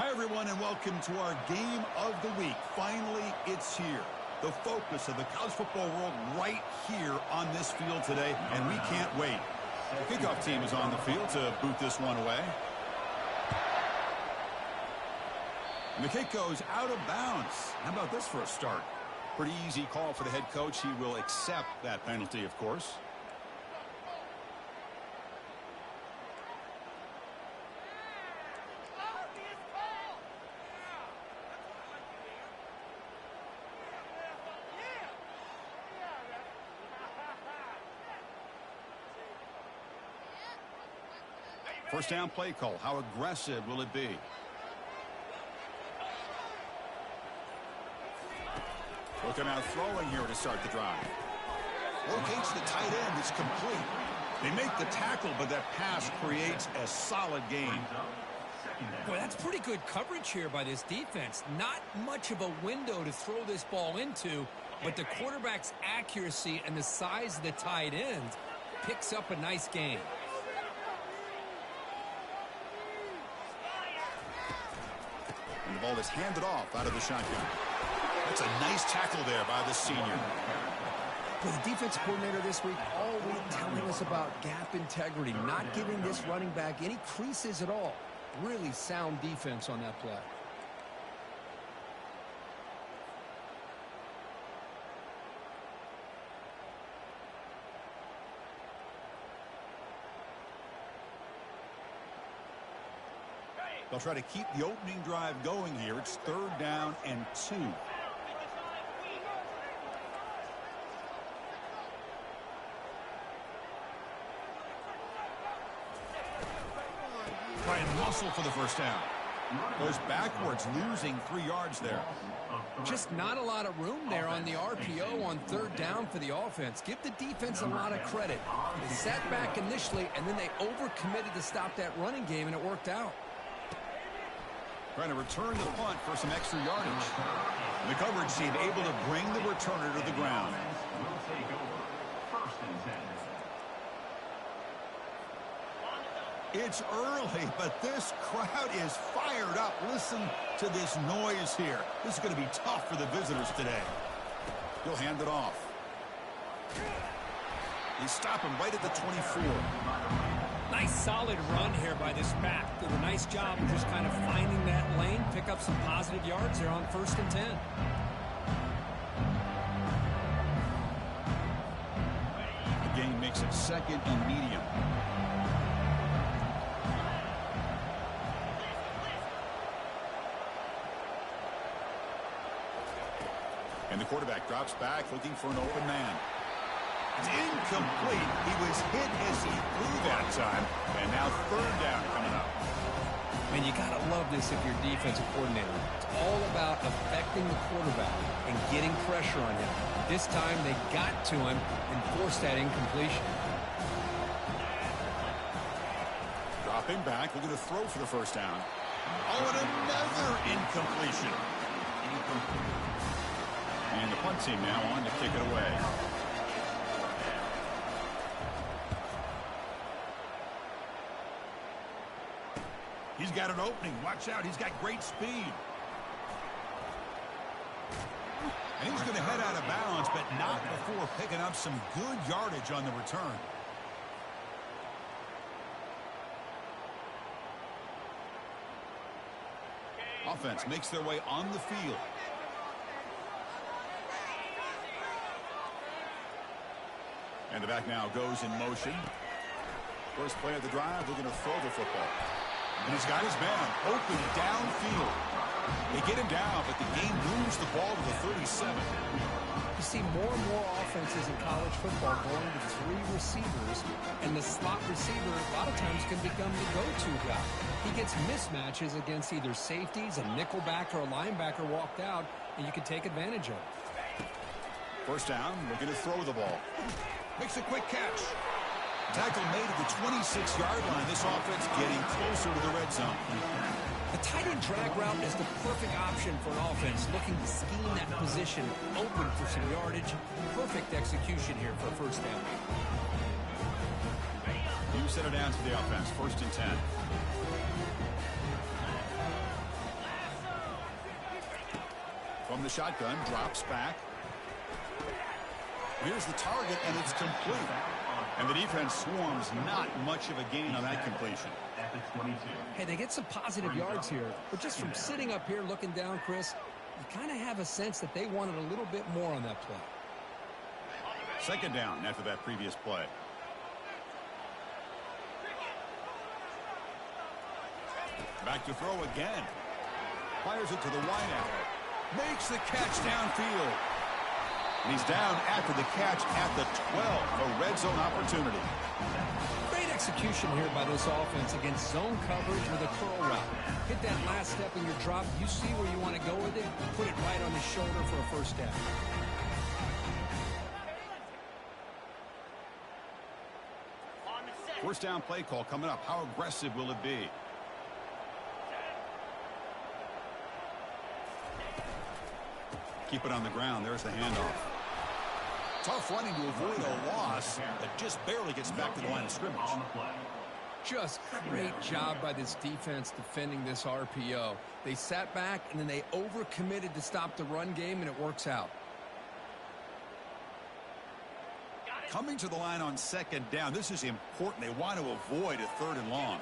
Hi, everyone, and welcome to our game of the week. Finally, it's here. The focus of the college football world right here on this field today, and we can't wait. The kickoff team is on the field to boot this one away. And the kick goes out of bounds. How about this for a start? Pretty easy call for the head coach. He will accept that penalty, of course. First down play call. How aggressive will it be? Looking out throwing here to start the drive. Locates the tight end. It's complete. They make the tackle, but that pass creates a solid gain. Boy, that's pretty good coverage here by this defense. Not much of a window to throw this ball into, but the quarterback's accuracy and the size of the tight end picks up a nice gain. And the ball is handed off out of the shotgun. That's a nice tackle there by the senior. Well, the defensive coordinator this week all week telling us about gap integrity, not giving this running back any creases at all. Really sound defense on that play. They'll try to keep the opening drive going here. It's 3rd down and 2. Try and muscle for the first down. Goes backwards, losing 3 yards there. Just not a lot of room there on the RPO on 3rd down for the offense. Give the defense a lot of credit. They sat back initially, and then they overcommitted to stop that running game, and it worked out. Trying to return the punt for some extra yardage. And the coverage team able to bring the returner to the ground. It's early, but this crowd is fired up. Listen to this noise here. This is going to be tough for the visitors today. He'll hand it off. They stop him right at the 24. Nice solid run here by this back. Did a nice job of just kind of finding that lane, pick up some positive yards there on 1st and 10. The game makes it 2nd and medium. And the quarterback drops back looking for an open man. It's incomplete. He was hit as he threw that time. And now 3rd down coming up. Man, you got to love this if you're defensive coordinator. It's all about affecting the quarterback and getting pressure on him. This time they got to him and forced that incompletion. Dropping back, looking to throw for the first down. Oh, and another incompletion. And the punt team now on to kick it away. He's got an opening. Watch out. He's got great speed. And he's going to head out of bounds, but not before picking up some good yardage on the return. Offense makes their way on the field. And the back now goes in motion. First play of the drive, looking to throw the football. And he's got his man open downfield. They get him down, but the game moves the ball to the 37. You see more and more offenses in college football going to 3 receivers, and the slot receiver a lot of times can become the go-to guy. He gets mismatches against either safeties, a nickelback, or a linebacker walked out, and you can take advantage of it. First down, looking to throw the ball. Makes a quick catch. Tackle made at the 26-yard line. This offense getting closer to the red zone. The tight end drag route is the perfect option for an offense looking to scheme that position open for some yardage. Perfect execution here for a first down. You set it down to the offense. 1st and 10. From the shotgun, drops back. Here's the target, and it's complete. And the defense swarms not much of a gain on that completion. Hey, they get some positive yards here, but just from sitting up here looking down, Chris, you kind of have a sense that they wanted a little bit more on that play. Second down after that previous play. Back to throw again. Fires it to the wideout. Makes the catch downfield. And he's down after the catch at the 12. A red zone opportunity. Great execution here by this offense against zone coverage with a curl route. Hit that last step in your drop. You see where you want to go with it. Put it right on his shoulder for a first down. First down play call coming up. How aggressive will it be? Keep it on the ground. There's the handoff. Tough running to avoid a loss that just barely gets back to the line of scrimmage. Just great job by this defense defending this RPO. They sat back and then they overcommitted to stop the run game, and it works out. Coming to the line on second down. This is important. They want to avoid a third and long.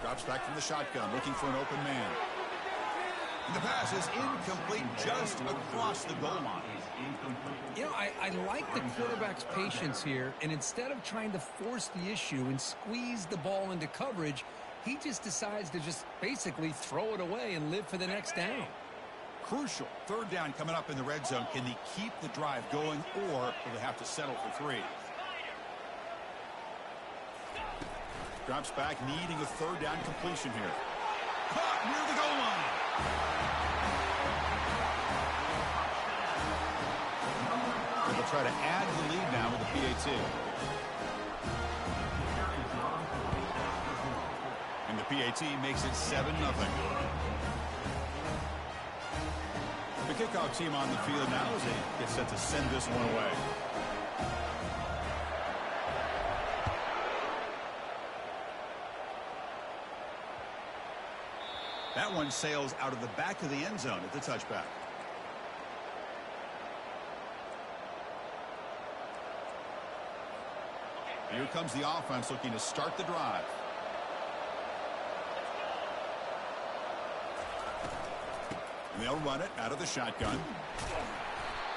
Drops back from the shotgun, looking for an open man. And the pass is incomplete, just across the goal line. You know, I like the quarterback's patience here, and instead of trying to force the issue and squeeze the ball into coverage, he just decides to just basically throw it away and live for the next down. Crucial. Third down coming up in the red zone. Can they keep the drive going, or will they have to settle for 3? Drops back, needing a third down completion here. Caught near the goal line. And they'll try to add the lead now with the PAT. And the PAT makes it 7-0. The kickoff team on the field now as they get set to send this one away. That one sails out of the back of the end zone at the touchback. Here comes the offense looking to start the drive. And they'll run it out of the shotgun.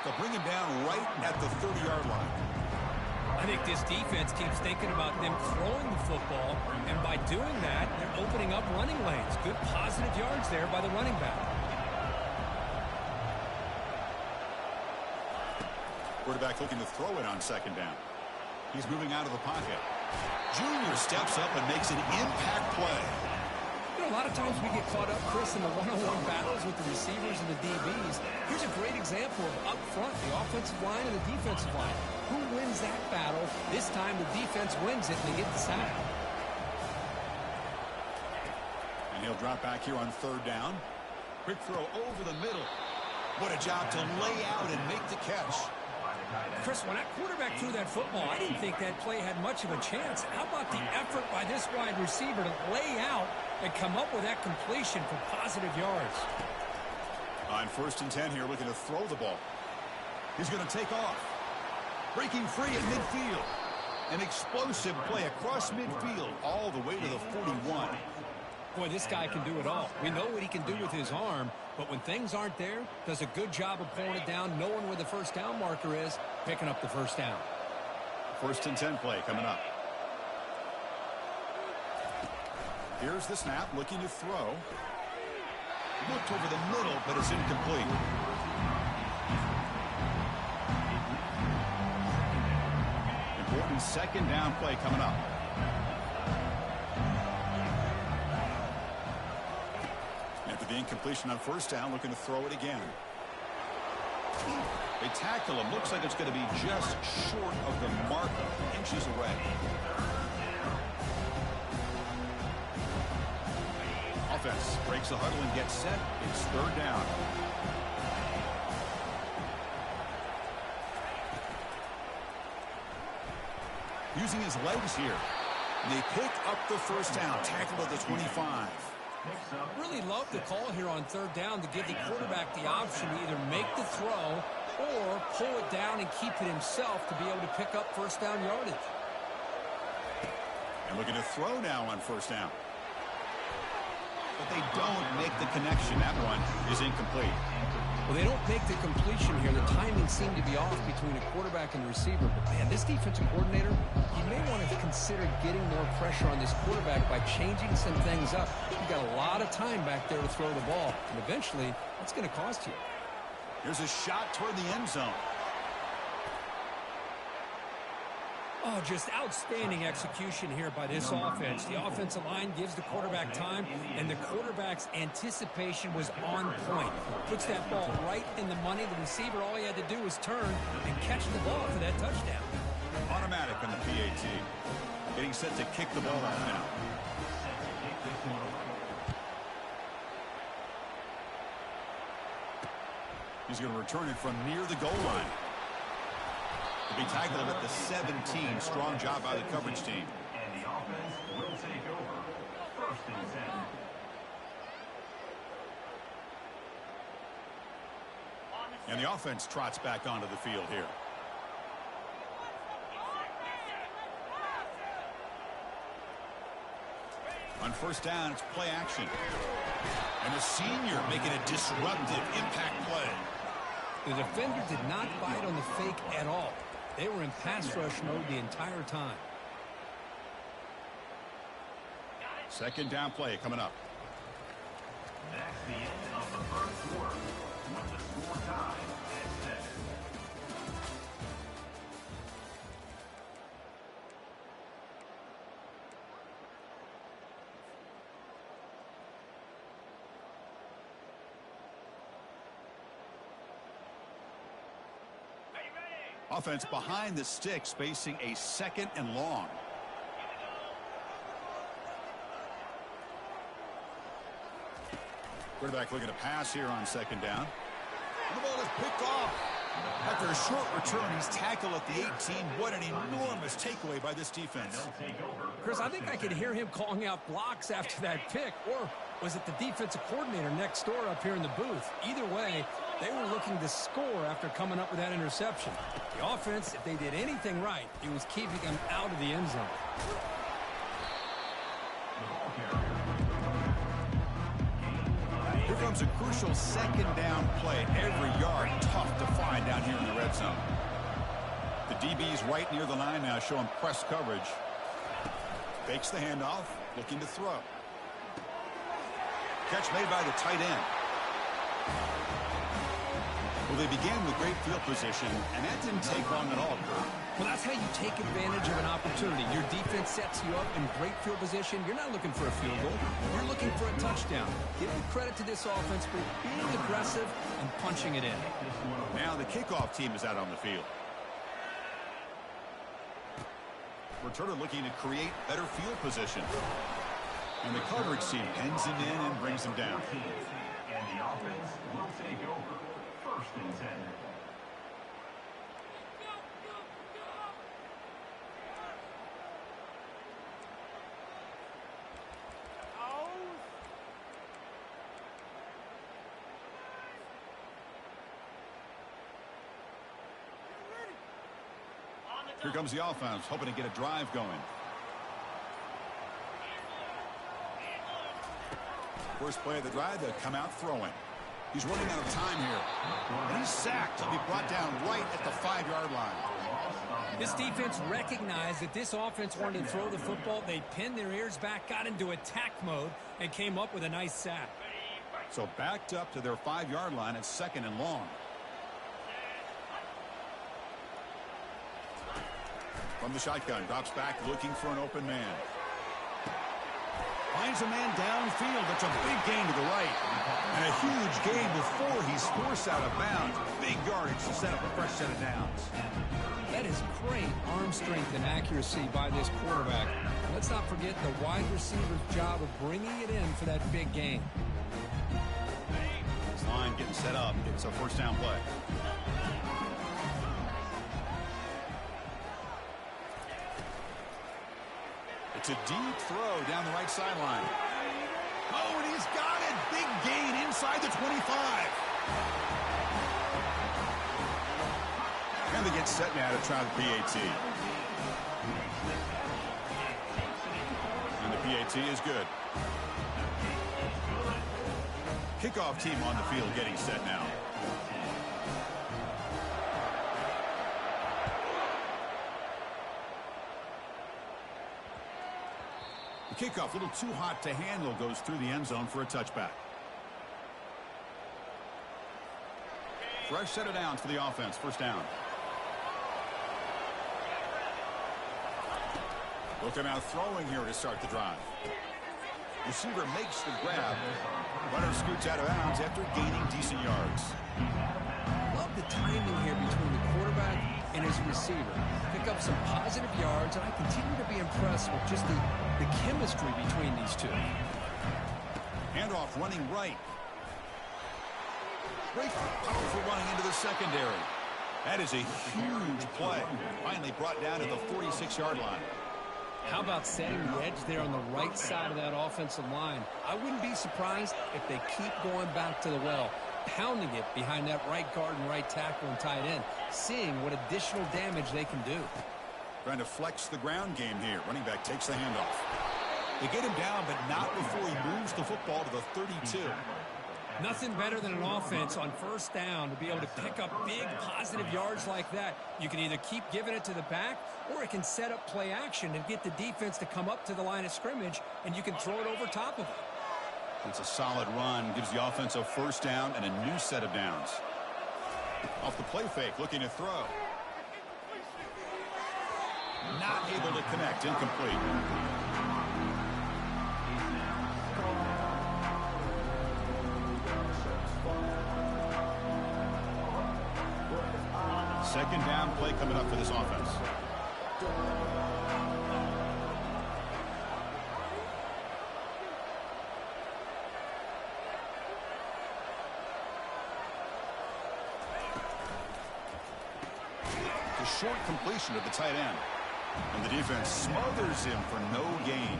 They'll bring him down right at the 30-yard line. I think this defense keeps thinking about them throwing the football, and by doing that, they're opening up running lanes. Good positive yards there by the running back. Quarterback looking to throw it on second down. He's moving out of the pocket. Junior steps up and makes an impact play. You know, a lot of times we get caught up, Chris, in the one-on-one battles with the receivers and the DBs. Here's a great example of up front, the offensive line and the defensive line. Who wins that battle? This time the defense wins it, and they get the sack. And he'll drop back here on third down. Quick throw over the middle. What a job to lay out and make the catch. Chris, when that quarterback threw that football, I didn't think that play had much of a chance. How about the effort by this wide receiver to lay out and come up with that completion for positive yards? On 1st and 10 here, looking to throw the ball. He's going to take off. Breaking free at midfield. An explosive play across midfield all the way to the 41. Boy, this guy can do it all. We know what he can do with his arm, but when things aren't there, does a good job of pulling it down, knowing where the first down marker is, picking up the first down. 1st and 10 play coming up. Here's the snap, looking to throw. Looked over the middle, but it's incomplete. Important second down play coming up. After the incompletion on first down, looking to throw it again. They tackle him. Looks like it's going to be just short of the marker, inches away. Offense breaks the huddle and gets set. It's third down. Using his legs here. They pick up the first down. Tackled at the 25. Really love the call here on third down to give the quarterback the option to either make the throw or pull it down and keep it himself to be able to pick up first down yardage. And looking to throw now on first down. But they don't make the connection. That one is incomplete. Well, they don't make the completion here. The timing seemed to be off between a quarterback and the receiver. But, man, this defensive coordinator, he may want to consider getting more pressure on this quarterback by changing some things up. You've got a lot of time back there to throw the ball, and eventually that's going to cost you. Here's a shot toward the end zone. Oh, just outstanding execution here by this offense. The offensive line gives the quarterback time, and the quarterback's anticipation was on point. Puts that ball right in the money. The receiver, all he had to do was turn and catch the ball for that touchdown. Automatic on the PAT. Getting set to kick the ball off now. He's going to return it from near the goal line. To be tackled at the 17. Strong job by the coverage team. And the offense will take over. First and 10. And the offense trots back onto the field here. On first down, it's play action. And the senior making a disruptive impact play. The defender did not bite on the fake at all. They were in pass rush mode the entire time. Second down play coming up. That's the end of the first quarter. With the score tied at 7. Offense behind the sticks, facing a second and long. Quarterback looking to pass here on second down. And the ball is picked off. After a short return, he's tackled at the 18. What an enormous takeaway by this defense. Chris, I think I could hear him calling out blocks after that pick. Or was it the defensive coordinator next door up here in the booth? Either way, they were looking to score after coming up with that interception. The offense, if they did anything right, it was keeping them out of the end zone. Here comes a crucial second down play. Every yard tough to find down here in the red zone. The DB's right near the line now, showing press coverage. Fakes the handoff, looking to throw. Catch made by the tight end. Well, they began with great field position, and that didn't take long at all, Kurt. Well, that's how you take advantage of an opportunity. Your defense sets you up in great field position. You're not looking for a field goal. You're looking for a touchdown. Give the credit to this offense for being aggressive and punching it in. Now the kickoff team is out on the field. Returner looking to create better field position. And the coverage team pins him in and brings him down. And the offense will take over. First and 10. Here comes the offense, hoping to get a drive going. First play of the drive, they'll come out throwing. He's running out of time here. And he's sacked. He'll be brought down right at the 5-yard line. This defense recognized that this offense wanted to throw the football. They pinned their ears back, got into attack mode, and came up with a nice sack. So backed up to their 5-yard line at second and long. From the shotgun, drops back, looking for an open man. Finds a man downfield. That's a big gain to the right. And a huge gain before he's forced out of bounds. Big yardage to set up a fresh set of downs. That is great arm strength and accuracy by this quarterback. Let's not forget the wide receiver's job of bringing it in for that big gain. This line getting set up. It's a first down play. It's a deep throw down the right sideline. Oh, and he's inside the 25. And they get set now to try the PAT. And the PAT is good. Kickoff team on the field getting set now. The kickoff, a little too hot to handle, goes through the end zone for a touchback. Fresh set of downs for the offense. First down. They'll come out throwing here to start the drive. Receiver makes the grab. Runner scoots out of bounds after gaining decent yards. Love the timing here between the quarterback and his receiver. Pick up some positive yards, and I continue to be impressed with just the chemistry between these two. Handoff running right. Great powerful running into the secondary. That is a huge play. Finally brought down to the 46-yard line. How about setting the edge there on the right side of that offensive line? I wouldn't be surprised if they keep going back to the well, pounding it behind that right guard and right tackle and tight end, seeing what additional damage they can do. Trying to flex the ground game here. Running back takes the handoff. They get him down, but not before he moves the football to the 32. Nothing better than an offense on first down to be able to pick up big positive yards like that. You can either keep giving it to the back, or it can set up play action and get the defense to come up to the line of scrimmage, and you can throw it over top of it. It's a solid run. Gives the offense a first down and a new set of downs. Off the play fake, looking to throw. Not able to connect. Incomplete. Second down play coming up for this offense. The short completion of the tight end. And the defense smothers him for no gain.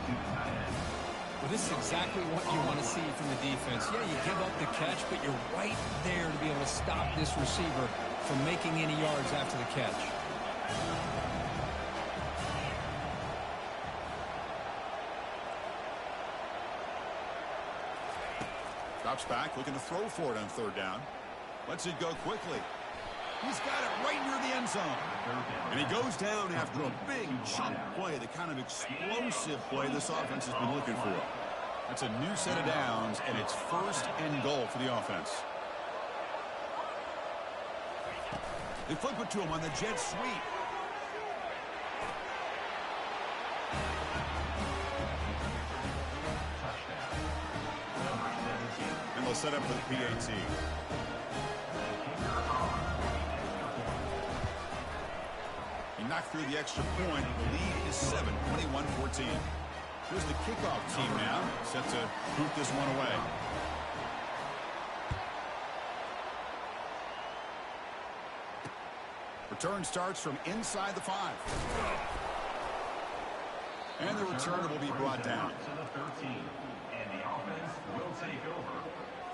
Well, this is exactly what you want to see from the defense. Yeah, you give up the catch, but you're right there to be able to stop this receiver from making any yards after the catch. Drops back, looking to throw for it on third down. Lets it go quickly. He's got it right near the end zone. And he goes down after a big chunk play, the kind of explosive play this offense has been looking for. That's a new set of downs, and it's first and goal for the offense. They flip it to him on the jet sweep. And they'll set up for the PAT. He knocked through the extra point. The lead is 7, 21-14. Here's the kickoff team now, set to boot this one away. Return starts from inside the 5. And the return will be brought down. To the 13, and the offense will take over.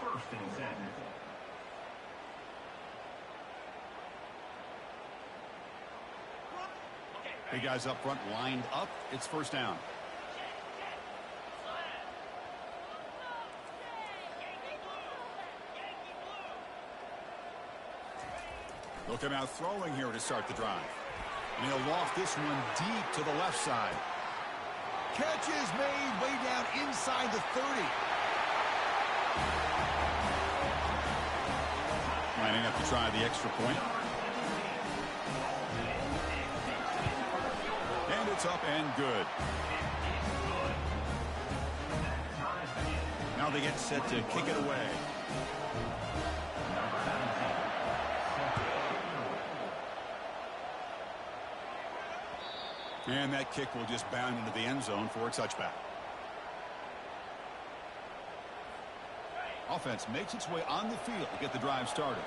First and 10. Big guys up front lined up. It's first down. They'll come out throwing here to start the drive. And he'll loft this one deep to the left side. Catch is made way down inside the 30. Lining up to try the extra point. And it's up and good. Now they get set to kick it away. And that kick will just bound into the end zone for a touchback. Offense makes its way on the field to get the drive started.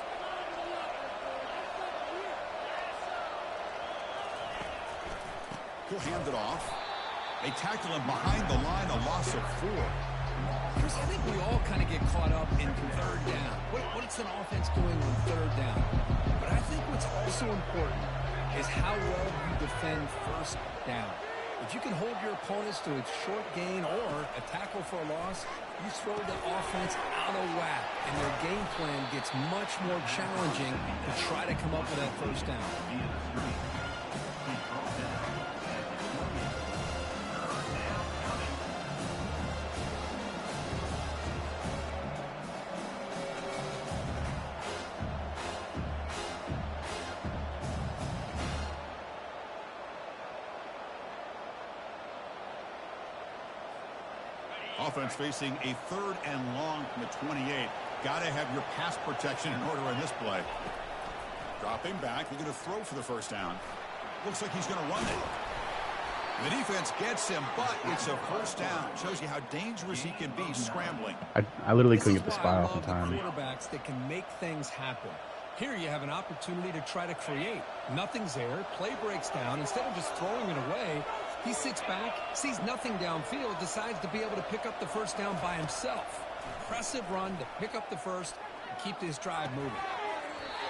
He'll hand it off. They tackle him behind the line, a loss of 4. Chris, I think we all kind of get caught up in third down. What's an offense doing on third down? But I think what's also important is how well you defend first down. If you can hold your opponents to a short gain or a tackle for a loss, you throw the offense out of whack, and their game plan gets much more challenging to try to come up with that first down. Offense facing a 3rd and long from the 28. Got to have your pass protection in order in this play. Dropping back. They're going to throw for the first down. Looks like he's going to run it. The defense gets him, but it's a first down. Shows you how dangerous he can be scrambling. I literally couldn't get the spy off in time. Quarterbacks that can make things happen. Here you have an opportunity to try to create. Nothing's there. Play breaks down. Instead of just throwing it away, he sits back, sees nothing downfield, decides to be able to pick up the first down by himself. Impressive run to pick up the first and keep this drive moving.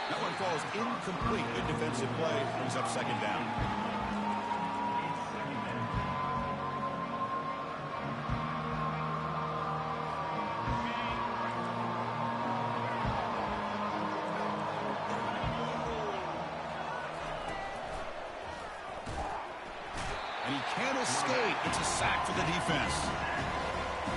That one falls incomplete. Good defensive play. Brings up second down. And he can't escape. It's a sack for the defense.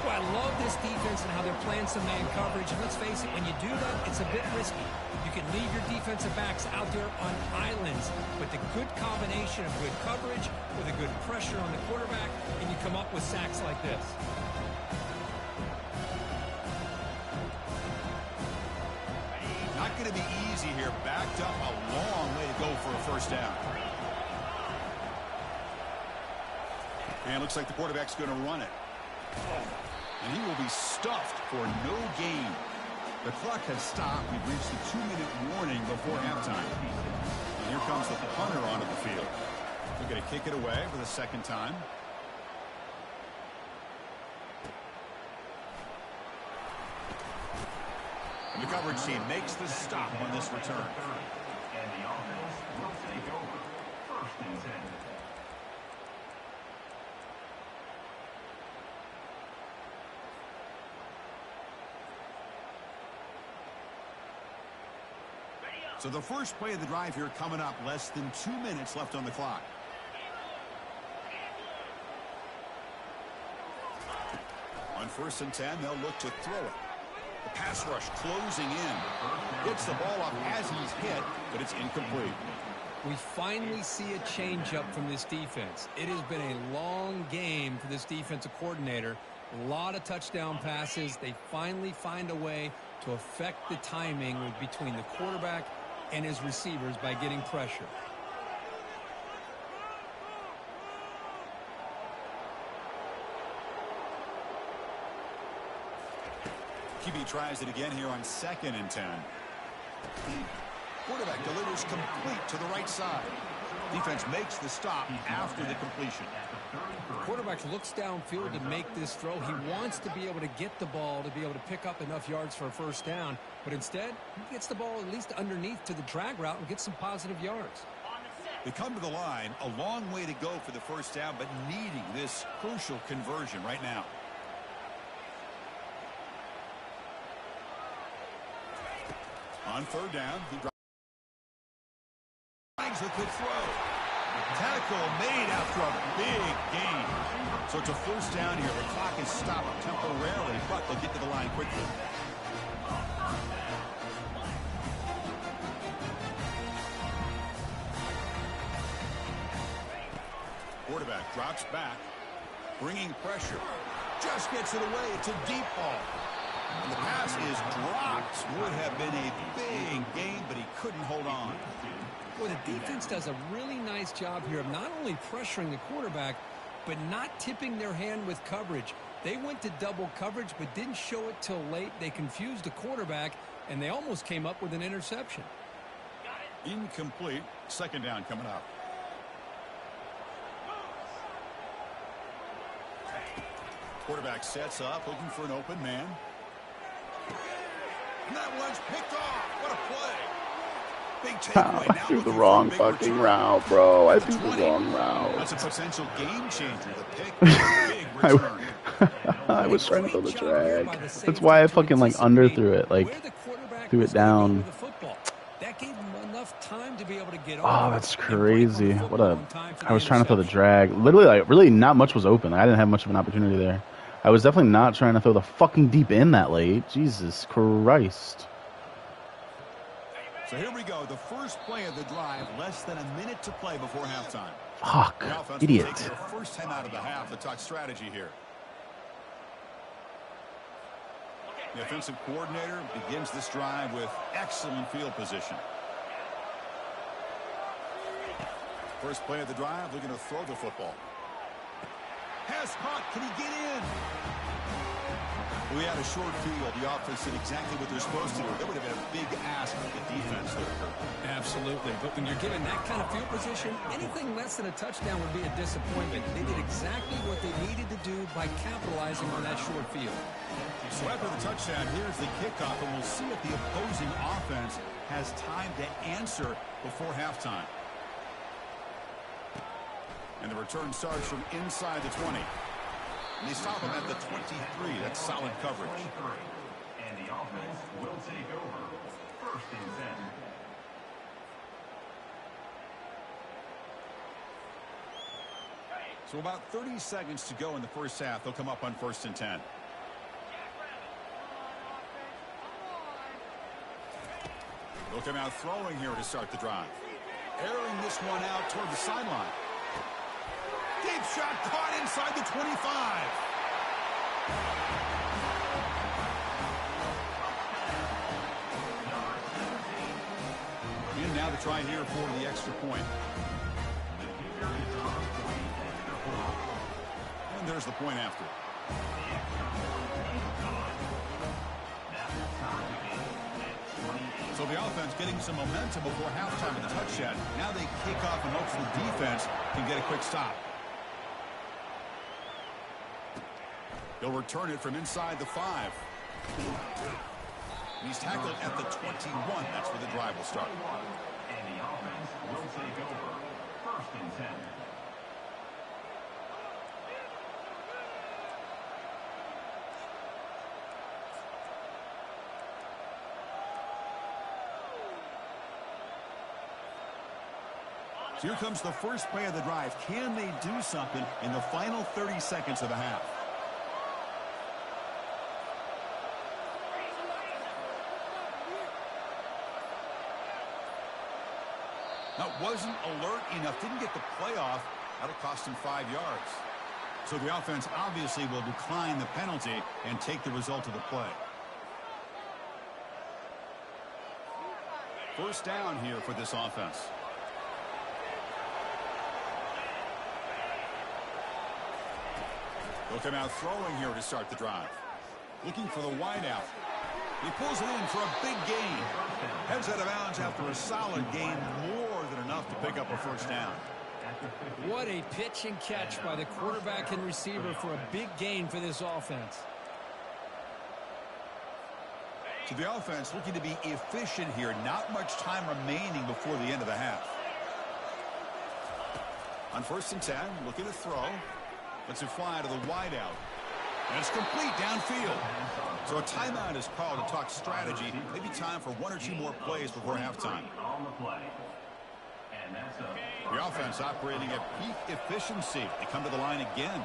Well, I love this defense and how they're playing some man coverage. And let's face it, when you do that, it's a bit risky. You can leave your defensive backs out there on islands, but the good combination of good coverage with a good pressure on the quarterback, and you come up with sacks like this. Not going to be easy here. Backed up a long way to go for a first down. And looks like the quarterback's going to run it. And he will be stuffed for no gain. The clock has stopped. We've reached the 2-minute warning before halftime. And here comes the punter onto the field. They're going to kick it away for the second time. And the coverage team makes the stop on this return. And the offense will take over. 1st and 10. So the first play of the drive here coming up. Less than 2 minutes left on the clock. On 1st and 10, they'll look to throw it. The pass rush closing in. Gets the ball up as he's hit, but it's incomplete. We finally see a change-up from this defense. It has been a long game for this defensive coordinator. A lot of touchdown passes. They finally find a way to affect the timing between the quarterback and his receivers by getting pressure. QB tries it again here on 2nd and 10. Quarterback delivers complete to the right side. Defense makes the stop after the completion. Quarterback looks downfield to make this throw. He wants to be able to get the ball to be able to pick up enough yards for a first down, but instead he gets the ball at least underneath to the drag route and gets some positive yards. They come to the line, a long way to go for the first down, but needing this crucial conversion right now. On 3rd down, he drives a good throw. Tackle made after a big gain. So it's a first down here. The clock is stopped temporarily, but they'll get to the line quickly. Quarterback drops back, bringing pressure. Just gets it away. It's a deep ball. And the pass is dropped. Would have been a big gain, but he couldn't hold on. Well, the defense does a really nice job here of not only pressuring the quarterback, but not tipping their hand with coverage. They went to double coverage, but didn't show it till late. They confused the quarterback, and they almost came up with an interception. Incomplete. 2nd down coming up. Quarterback sets up, looking for an open man. And that one's picked off. What a play. Big takeaway. I threw the wrong fucking route, bro. I threw the wrong route. That's a potential game changer. The pick, big return. I was trying to throw the drag. That's why I fucking like underthrew it. Like, threw it down. Oh, that's crazy. What a... I was trying to throw the drag. Literally, like, really not much was open. I didn't have much of an opportunity there. I was definitely not trying to throw the fucking deep in that late. Jesus Christ. So here we go. The first play of the drive. Less than a minute to play before halftime. Fuck. Idiot. Take their first 10 out of the half to talk strategy here. The offensive coordinator begins this drive with excellent field position. First play of the drive, looking to throw the football. Has caught. Can he get in? We had a short field. The offense did exactly what they're supposed to do. That would have been a big ask of the defense there. Absolutely. But when you're given that kind of field position, anything less than a touchdown would be a disappointment. They did exactly what they needed to do by capitalizing on that short field. So after the touchdown, here's the kickoff, and we'll see if the opposing offense has time to answer before halftime. And the return starts from inside the 20. And they stop him at the 23. That's solid coverage. And the offense will take over. First and 10. So about 30 seconds to go in the first half. They'll come up on first and 10. They'll come out throwing here to start the drive. Airing this one out toward the sideline. Deep shot caught inside the 25. And now the try here for the extra point. And there's the point after. So the offense getting some momentum before halftime with a touchdown. Now they kick off and hopes the defense can get a quick stop. They'll return it from inside the 5. And he's tackled at the 21. That's where the drive will start. And the offense will take over. First and 10. So here comes the first play of the drive. Can they do something in the final 30 seconds of the half? That wasn't alert enough. Didn't get the play off. That'll cost him 5 yards. So the offense obviously will decline the penalty and take the result of the play. First down here for this offense. They'll come out throwing here to start the drive. Looking for the wideout. He pulls it in for a big gain. Heads out of bounds after a solid gain, more than enough to pick up a first down. What a pitch and catch by the quarterback and receiver for a big gain for this offense. So the offense looking to be efficient here. Not much time remaining before the end of the half. On first and 10, looking to throw. Lets it fly to the wideout. And it's complete downfield. So a timeout is called to talk strategy. Maybe time for 1 or 2 more plays before halftime. The offense operating at peak efficiency. They come to the line again.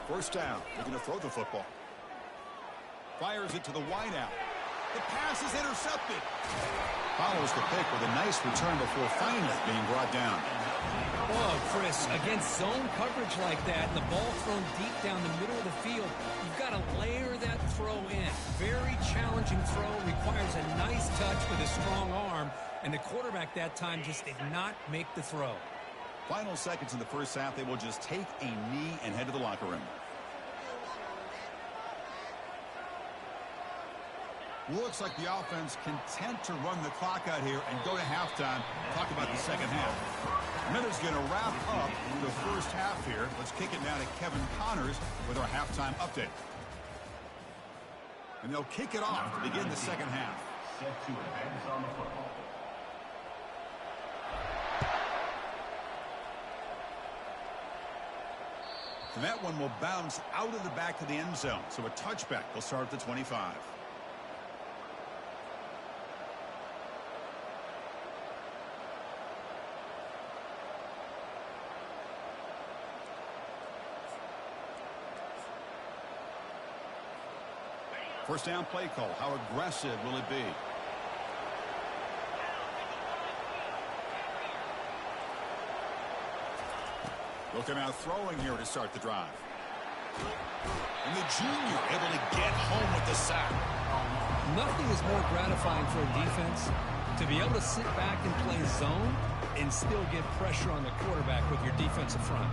First down. Looking to throw the football. Fires it to the wideout. The pass is intercepted. Follows the pick with a nice return before finally being brought down. Oh, Chris, against zone coverage like that and the ball thrown deep down the middle of the field, you've got to layer that throw in. Very challenging throw, requires a nice touch with a strong arm, and the quarterback that time just did not make the throw. Final seconds in the first half, they will just take a knee and head to the locker room. Looks like the offense content to run the clock out here and go to halftime. Talk about the second half. Miller's going to wrap up the first half here. Let's kick it now to Kevin Connors with our halftime update. And they'll kick it off to begin the second half. Set to advance on the football. And that one will bounce out of the back of the end zone. So a touchback will start at the 25. First down play call. How aggressive will it be? Looking out throwing here to start the drive. And the junior able to get home with the sack. Nothing is more gratifying for a defense to be able to sit back and play zone and still get pressure on the quarterback with your defensive front.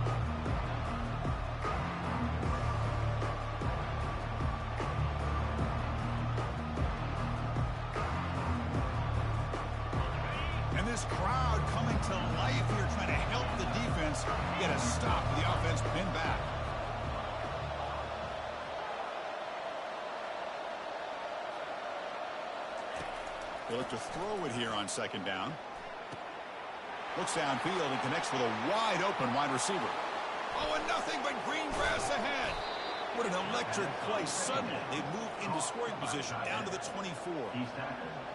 This crowd coming to life here, trying to help the defense get a stop. The offense pinned back. They look to throw it here on second down. Looks downfield and connects with a wide open wide receiver. Oh, and nothing but green grass ahead. What an electric play. Suddenly, they move into scoring position down to the 24.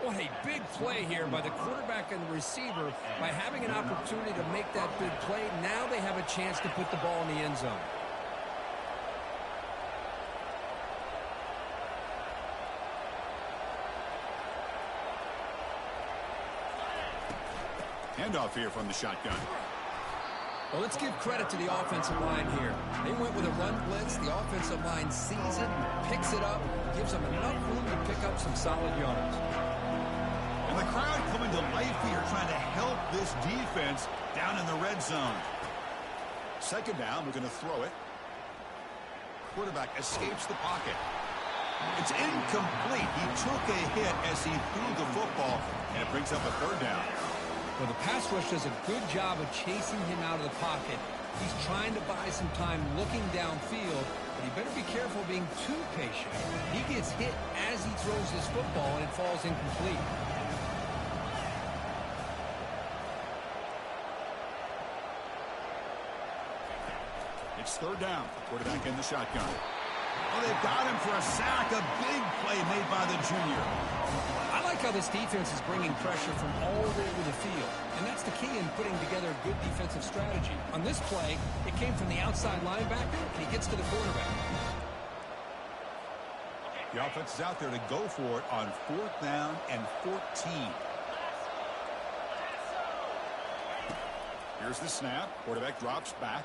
What a big play here by the quarterback and the receiver. By having an opportunity to make that big play, now they have a chance to put the ball in the end zone. Handoff here from the shotgun. Well, let's give credit to the offensive line here. They went with a run blitz. The offensive line sees it, picks it up, gives them enough room to pick up some solid yards. And the crowd coming to life here, trying to help this defense down in the red zone. Second down, we're going to throw it. Quarterback escapes the pocket. It's incomplete. He took a hit as he threw the football, and it brings up a third down. Well, the pass rush does a good job of chasing him out of the pocket. He's trying to buy some time looking downfield, but he better be careful being too patient. He gets hit as he throws his football, and it falls incomplete. It's third down. Quarterback in the shotgun. Oh, they've got him for a sack. A big play made by the junior. I like how this defense is bringing pressure from all over the field, and that's the key in putting together a good defensive strategy. On this play, it came from the outside linebacker, and he gets to the quarterback. The offense is out there to go for it on fourth down and 14. Here's the snap. Quarterback drops back,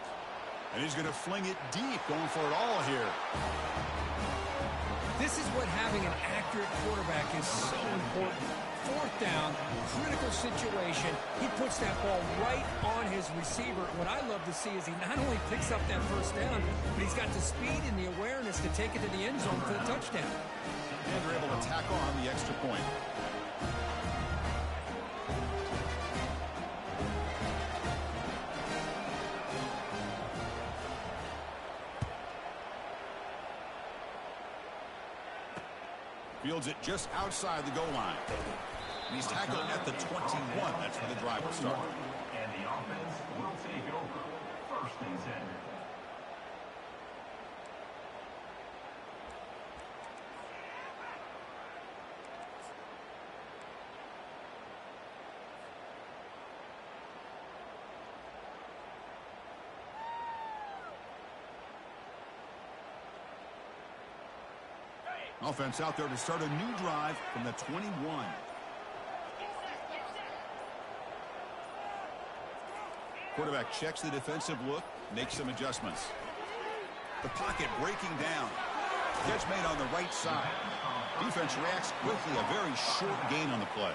and he's going to fling it deep, going for it all here. This is what having an accurate quarterback is so important. Fourth down, critical situation. He puts that ball right on his receiver. What I love to see is he not only picks up that first down, but he's got the speed and the awareness to take it to the end zone for the touchdown. And they're able to tack on the extra point. Fields it just outside the goal line. And he's tackled at the 21. That's where the drive will start. And the offense will take over. First and 10. Offense out there to start a new drive from the 21. Quarterback checks the defensive look, makes some adjustments. The pocket breaking down. Catch made on the right side. Defense reacts quickly. A very short gain on the play.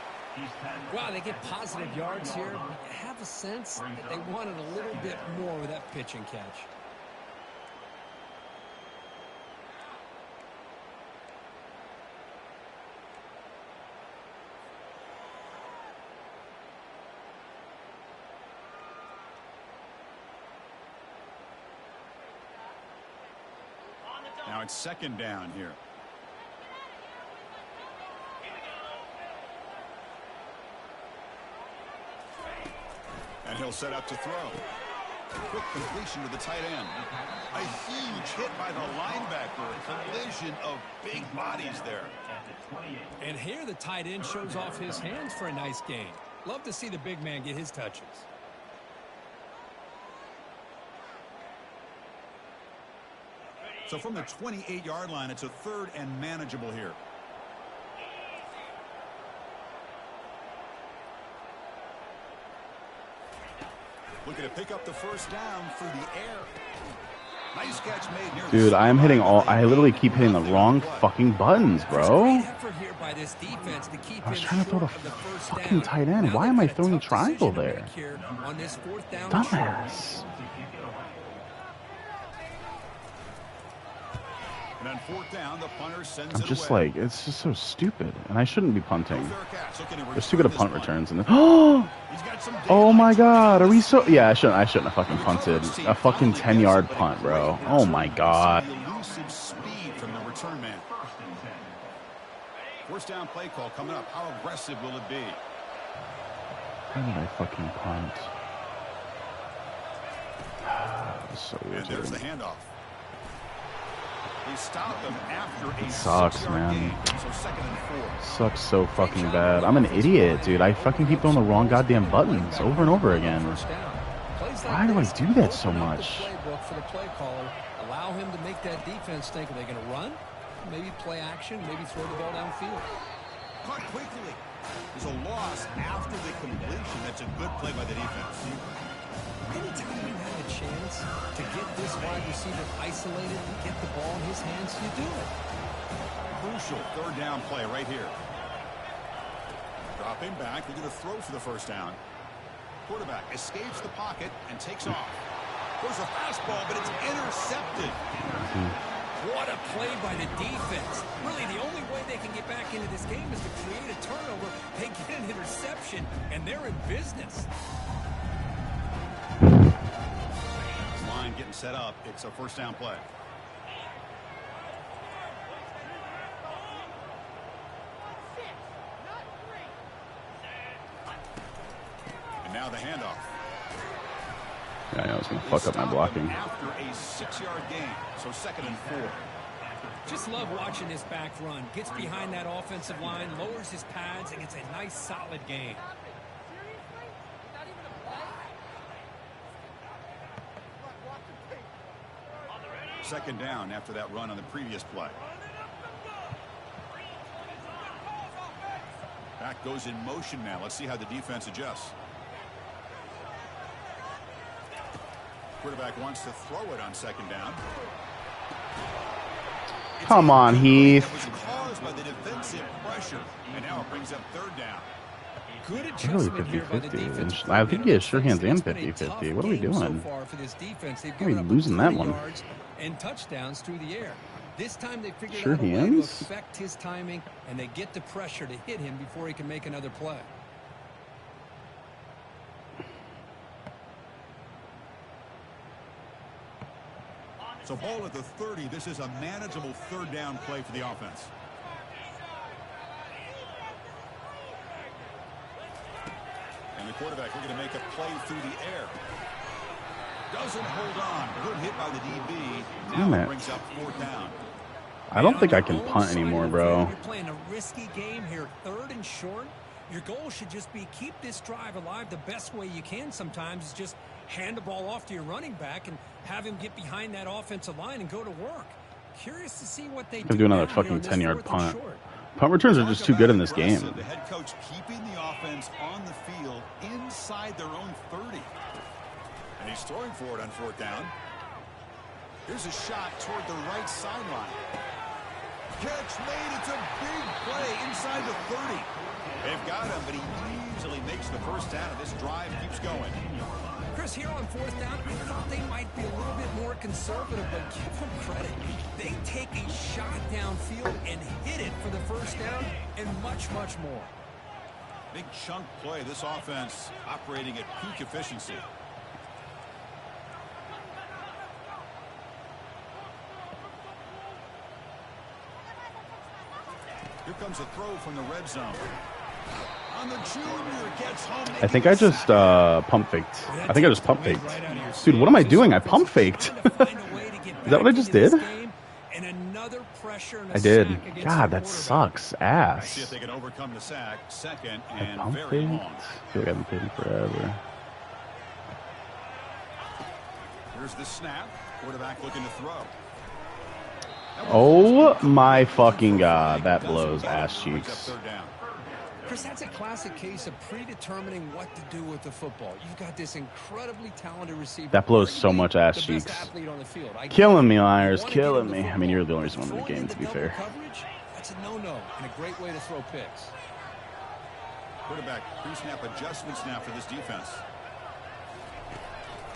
Wow, they get positive yards here. I have a sense that they wanted a little bit more with that pitch and catch. Now it's second down here. And he'll set up to throw. Quick completion to the tight end. A huge hit by the linebacker. A collision of big bodies there. And here the tight end shows off his hands for a nice gain. Love to see the big man get his touches. So from the 28-yard line, it's a third and manageable here. Looking to pick up the first down through the air. Nice catch made near. Dude, I am hitting all. I literally keep hitting the wrong fucking buttons, bro. I was trying to throw the fucking tight end. Why am I throwing triangle there? Dumbass. And on fourth down, the punter sends I'm it just away. like, it's just so stupid, and I shouldn't be punting. There's too good good at punt returns, and oh my god, are we so? Yeah, I shouldn't have fucking punted. A fucking 10-yard punt, bro. Oh my god. Elusive speed from the return man. First down play call coming up. How aggressive will it be? Why did I fucking punt? So And there's the handoff. He stopped them after a sucks, 6-yard man. gain, so second and 4. Sucks so fucking bad. I'm an idiot, dude. I fucking keep throwing the wrong goddamn buttons over and over again. Why do I do that so much? For the play caller, allow him to make that defense think, are they going to run? Maybe play action, maybe throw the ball downfield. Caught quickly. There's a loss after the completion. That's a good play by the defense. Anytime you have a chance to get this wide receiver isolated and get the ball in his hands, you do it. Crucial third down play right here. Dropping back, looking to throw for the first down. Quarterback escapes the pocket and takes off. Goes a fastball, but it's intercepted. What a play by the defense. Really, the only way they can get back into this game is to create a turnover. They get an interception, and they're in business. Line getting set up. It's a first down play. And now the handoff. Yeah, I know it's going to fuck up my blocking. After a 6-yard gain, so second and 4. Just love watching this back run. Gets behind that offensive line, lowers his pads, and gets a nice solid gain. Second down after that run on the previous play. Back goes in motion now. Let's see how the defense adjusts. Quarterback wants to throw it on second down. Come on, Heath. It was caused by the defensive pressure, and now it brings up third down. Good Really adjustment here by the 50-50. defense. I think he has sure hands and It's been a 50-50. tough What are we game so doing? far for this defense. They've How are we given up losing that 30 one? yards and touchdowns through the air. This time they figured Sure out a way to hands? affect his timing, and they get the pressure to hit him before he can make another play. So ball at the 30. This is a manageable third down play for the offense. And the quarterback looking to make a play through the air. Doesn't hold on. Good hit by the DB. Damn Now it. it brings up fourth down. I don't think I can punt anymore, bro. You're playing a risky game here, third and short. Your goal should just be keep this drive alive the best way you can sometimes is just hand the ball off to your running back and have him get behind that offensive line and go to work. Curious to see what they Do another now fucking here on this 10-yard fourth and punt. short. Punt returns are just too good in this game. The head coach keeping the offense on the field inside their own 30. And he's throwing for it on fourth down. Here's a shot toward the right sideline. Catch made. It's a big play inside the 30. They've got him, but he easily makes the first down, and this drive keeps going. Chris, here on fourth down, I thought they might be a little bit more conservative, but give them credit. They take a shot downfield and hit it for the first down and much, much more. Big chunk play. This offense operating at peak efficiency. Here comes a throw from the red zone. On the junior, gets home. I think I just pump faked. I think I just pump faked. Dude, what am I doing? I pump faked. Is that what I just did? I did. God, that sucks ass. See if they can overcome the sack. Second I and pump very faked? long. I feel like I've been paying forever. Here's the snap. Quarterback looking to throw. Oh my fucking god, that blows ass cheeks. Third down. Chris, that's a classic case of predetermining what to do with the football. You've got this incredibly talented receiver. That blows so much ass the cheeks. best athlete on the field. Killing me, Myers, killing me. I mean, you're the only reason I'm in the game, to be fair. Coverage, that's a no-no and a great way to throw picks. Quarterback pre-snap adjustment snap for this defense.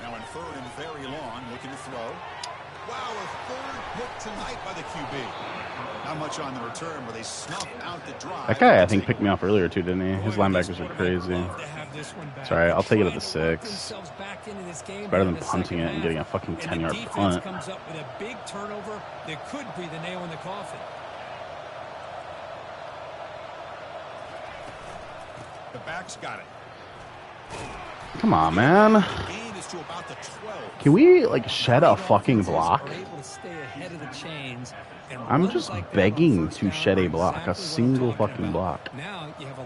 Now in third and very long, looking to throw. Wow, a third pick tonight by the QB. Not much on the return, but they snuff out the drive. That guy, I think, picked me off earlier, too, didn't he? His linebackers are crazy. Sorry, I'll take it at the 6. Better than punting it and getting a fucking 10-yard punt. Comes up with a big turnover that could be the nail in the coffin. The back's got it. Come on, man. Gain is to about the 12. Can we, like, shed a fucking block? I'm just begging to shed a block, a single fucking block.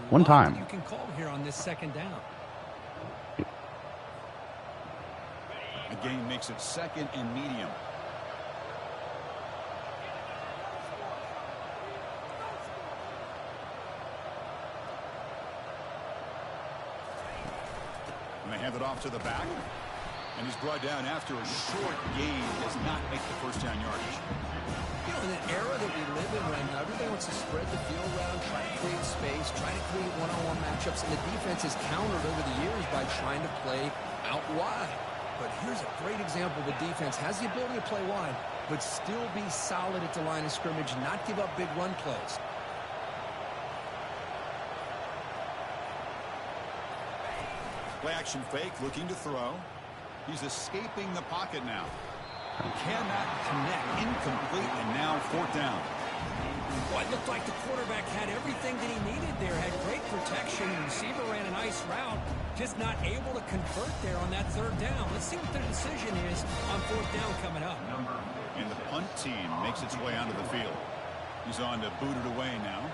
One time. You can call here on this second down. The game makes it second and medium. And they hand it off to the back. And he's brought down after a short gain. Does not make the first down yardage. You know, in an era that we live in right now, everybody wants to spread the field around, try to create space, try to create one-on-one matchups, and the defense is countered over the years by trying to play out wide. But here's a great example. The defense has the ability to play wide, but still be solid at the line of scrimmage, not give up big run plays. Play action fake, looking to throw. He's escaping the pocket now. Cannot connect, incomplete, and now fourth down. Well, it looked like the quarterback had everything that he needed there. Had great protection. The receiver ran a nice route. Just not able to convert there on that third down. Let's see what the decision is on fourth down coming up. And the punt team makes its way onto the field. He's on to boot it away now.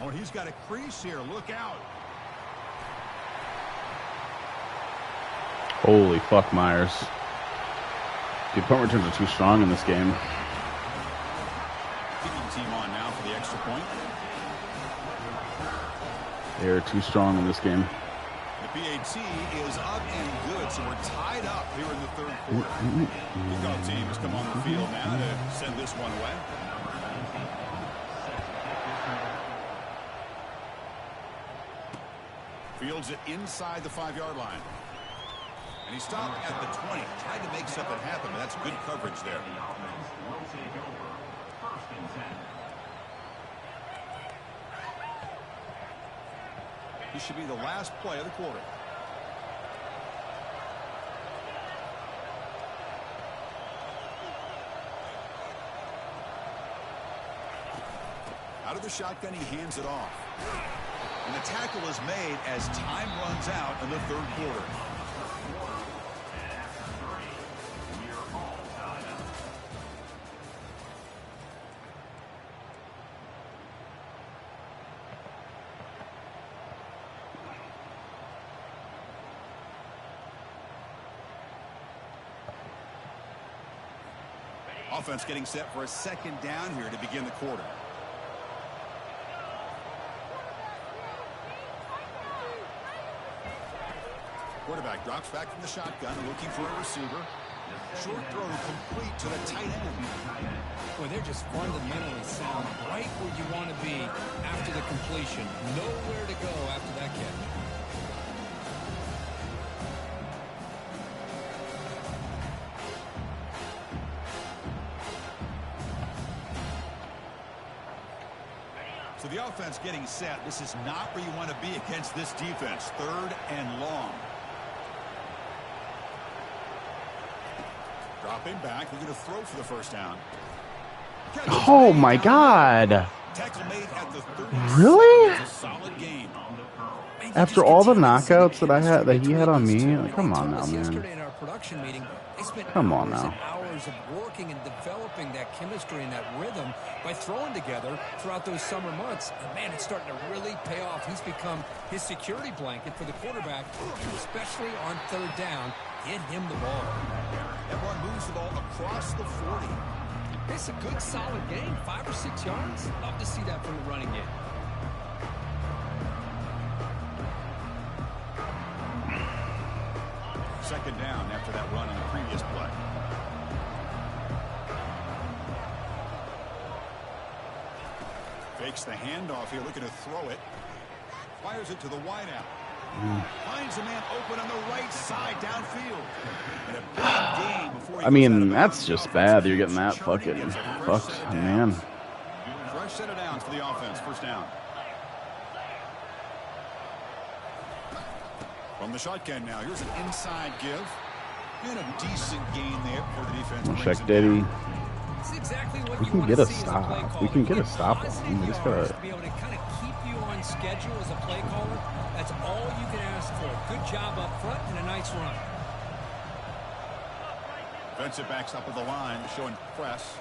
Oh, he's got a crease here. Look out. Holy fuck, Myers. Dude, punt returns are too strong in this game. Kicking team on now for the extra point. They are too strong in this game. The PAT is up and good, so we're tied up here in the third quarter. Kickoff team has come on the field now to send this one away. Fields it inside the 5-yard line. And he stopped at the 20. Tried to make something happen, but that's good coverage there. This should be the last play of the quarter. Out of the shotgun, he hands it off. And the tackle is made as time runs out in the third quarter. Offense getting set for a second down here to begin the quarter. Quarterback drops back from the shotgun, looking for a receiver. Short throw complete to the tight end. Well, they're just fundamentally sound, right where you want to be after the completion. Nowhere to go after that catch. So the offense getting set. This is not where you want to be against this defense. Third and long. Dropping back, they're going to throw for the first down. Oh my God! Tackle made at the 36. Really? It's a solid game. After all the knockouts that he had on me, like, come on now, man. Yesterday in our production meeting, they spent Come on hours now. and hours of working and developing that chemistry and that rhythm by throwing together throughout those summer months. And man, it's starting to really pay off. He's become his security blanket for the quarterback, especially on third down. Get him the ball. Everyone moves the ball across the 40. It's a good, solid game. 5 or 6 yards. Love to see that from the running game. Second down after that run on the previous play. Fakes the handoff here, looking to throw it. Fires it to the wideout. Finds a man open on the right side downfield. And a big game before he I mean, that's just bad. You're getting that fucking fucked, man. Fresh set of downs for the offense. First down. From the shotgun now. Here's an inside give. And a decent gain there for the defense. Check Daddy. Exactly what We you can want get to a see as stop. play We can get a caller. stop on Honestly, him. We the just goal is gotta- to be able to kind of keep you on schedule as a play caller. That's all you can ask for. Good job up front and a nice run. Defensive backs up at the line, showing press.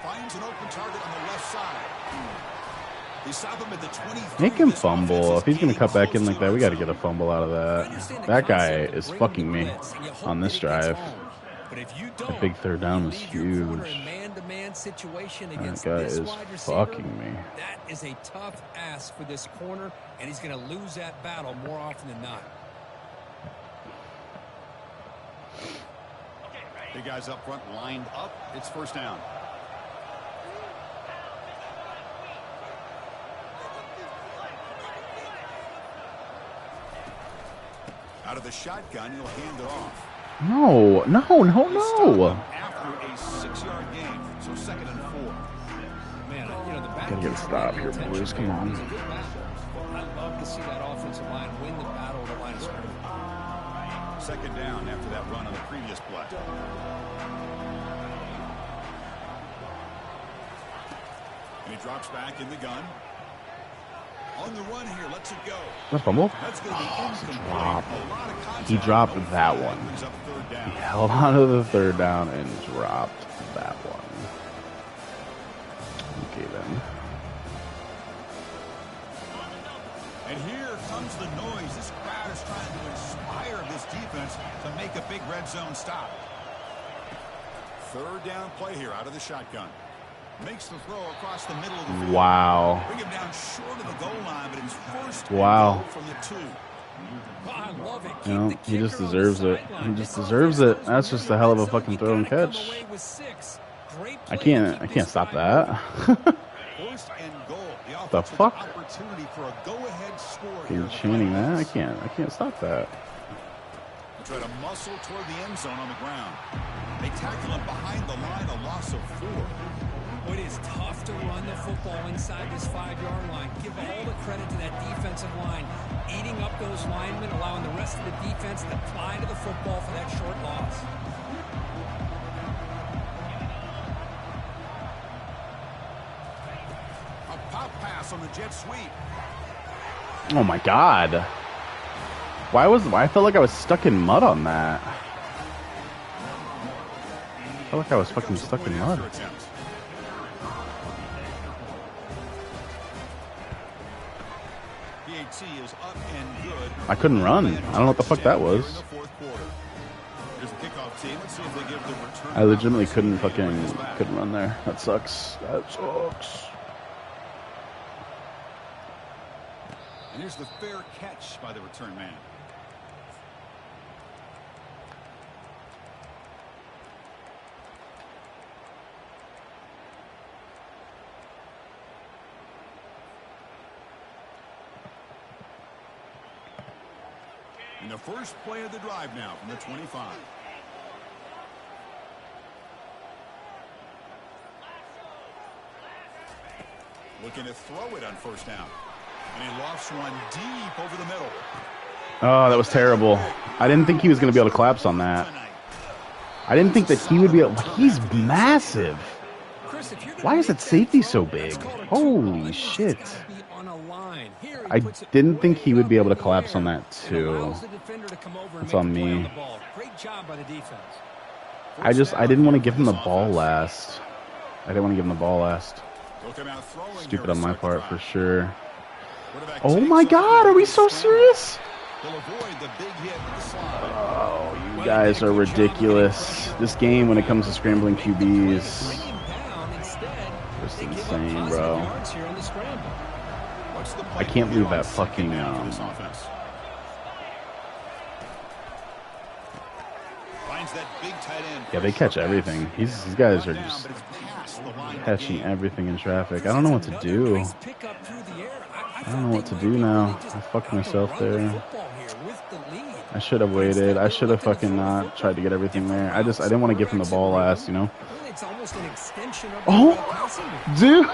Finds an open target on the left side. They stop him at the 23. Make him This fumble. offense If he's gonna is cut back in close like that, to we got to get a fumble out of that. That guy is fucking me on this drive. But if you The don't, big third down you is leave your corner huge. in man-to-man situation That against guy this is wide receiver. fucking me. That is a tough ask for this corner, and he's going to lose that battle more often than not. Big guys up front lined up. It's first down. Out of the shotgun, he'll hand it off. No, no, no, no. After a 6-yard gain, so second and 4. Man, you know, the back Gotta get a stop here, boys. Come on. is a good battle. I love to see that offensive line win the battle of the line of scrimmage. Second down after that run on the previous play. And he drops back in the gun. On the run here, lets it go. That fumble? That's going to be incomplete. Drop. A lot of contact. He dropped that one. Brings up third down. He held on to the third down and dropped that one. Okay, then. And here comes the noise. This crowd is trying to inspire this defense to make a big red zone stop. Third down play here out of the shotgun. Makes the throw across the middle of the field. Wow. Bring him down short of the goal line, but it's first and Wow. goal from the 2. Oh, I love it. You know, Keep the he just kicker on the deserves it. sideline. He just This deserves offense it. That's just a hell of a fucking throw and gotta come catch. away with 6. Great I play can't to keep this stop drive that. First and goal. The The offense with fuck? an opportunity for a go-ahead score here. Fucking in the chanting that. I playoffs. can't stop that. They try to muscle toward the end zone on the ground. They tackle him behind the line, a loss of 4. It is tough to run the football inside this 5-yard line. Give all the credit to that defensive line, eating up those linemen, allowing the rest of the defense to fly to the football for that short loss. A pop pass on the jet sweep. Oh my god. Why I felt like I was stuck in mud on that. I felt like I was fucking stuck in mud. PAT is up and good. I couldn't run. I don't know what the fuck that was. Here in the fourth quarter. Here's the kickoff team. Let's see if they give the return. I legitimately couldn't run there. That sucks. That sucks. And here's the fair catch by the return man. In the first play of the drive now from the 25. Looking to throw it on first down. And he lofts one deep over the middle. Oh, that was terrible. I didn't think he was going to be able to collapse on that. I didn't think that he would be able... He's massive. Why is that safety so big? Holy shit. I didn't think he would be able to collapse on that too. That's on me. I didn't want to give him the ball last. Stupid on my part for sure. Oh my god, are we so serious? Oh, you guys are ridiculous. This game, when it comes to scrambling QBs, just insane, bro. I can't believe that fucking yeah, they catch everything. These guys are just catching everything in traffic. I don't know what to do. I don't know what to do now. I fucked myself there. I should have waited. I should have fucking not tried to get everything there. I didn't want to give him the ball last, you know. Oh, dude,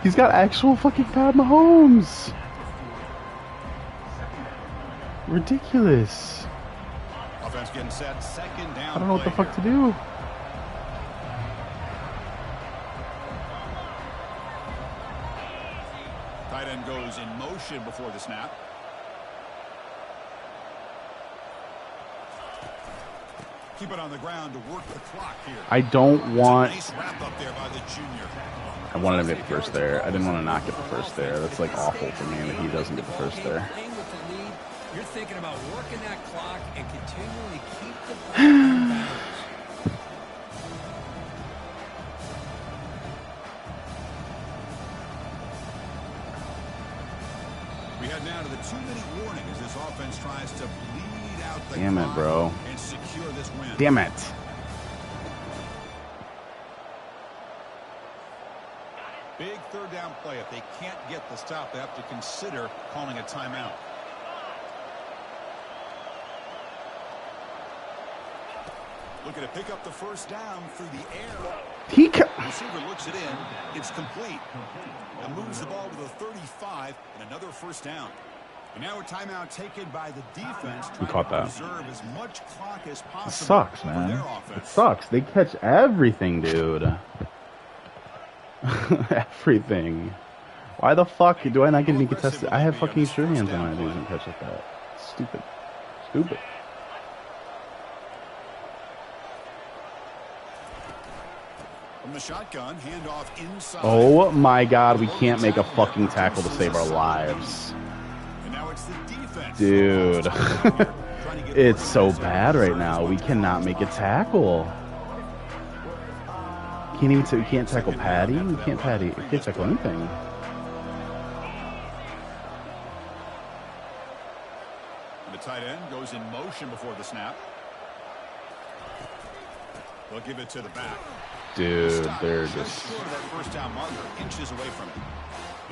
he's got actual fucking Pat Mahomes. Ridiculous. Offense getting set, second down. I don't know what the fuck to do. Tight end goes in motion before the snap. Keep it on the ground to work the clock here. I don't want... Nice wrap up there by the junior. I wanted him to get the first there. I didn't want to not get the first there. That's like awful for me that he doesn't get the first there. You're thinking about working that clock and continually keep the ball in bounds. We head now to the 2-minute warning as this offense tries to bleed out the Damn it, bro. And secure this win. Damn it. Big third down play. If they can't get the stop, they have to consider calling a timeout. Looking to pick up the first down through the air. Receiver looks it in. It's complete. Now moves the ball to the 35 and another first down. And now a timeout taken by the defense. We caught that. Preserve as much clock as possible. It sucks, man. It sucks. They catch everything, dude. Everything. Why the fuck do I not get any contested? I have fucking sure hands on my dudes and catch like that. Stupid. Stupid. From the shotgun, handoff inside. Oh my god, we can't make a fucking tackle to save our lives. And now it's the defense. Dude. It's so bad right now. We cannot make a tackle. Can't even we can't tackle Patty. We can't tackle anything. The tight end goes in motion before the snap. They'll give it to the back. Dude, they're just that first down marker, inches away from it.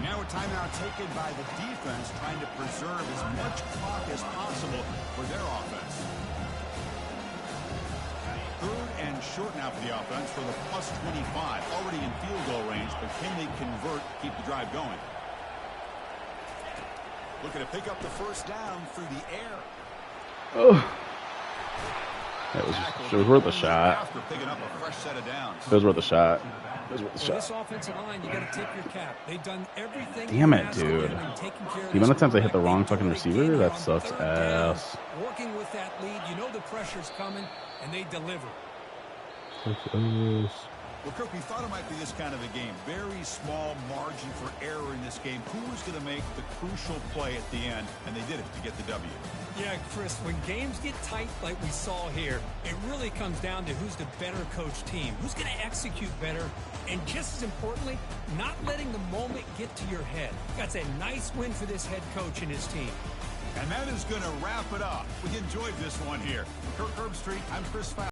Now a timeout taken by the defense, trying to preserve as much clock as possible for their offense. Third and short now for the offense for the plus 25. Already in field goal range, but can they convert, keep the drive going? Looking to pick up the first down through the air. Oh. It was worth a shot. It was worth a shot. It was worth a shot. This offensive line, you got to tip your cap. They've done everything. Damn it, dude. The amount of times I hit the wrong fucking receiver, that sucks ass. Working with that lead, you know the pressure's coming, and they deliver. Well, Kirk, we thought it might be this kind of a game. Very small margin for error in this game. Who was going to make the crucial play at the end? And they did it to get the W. Yeah, Chris, when games get tight like we saw here, it really comes down to who's the better coached team, who's going to execute better, and just as importantly, not letting the moment get to your head. That's a nice win for this head coach and his team. And that is going to wrap it up. We enjoyed this one here. Kirk Herbstreit, I'm Chris Fowler.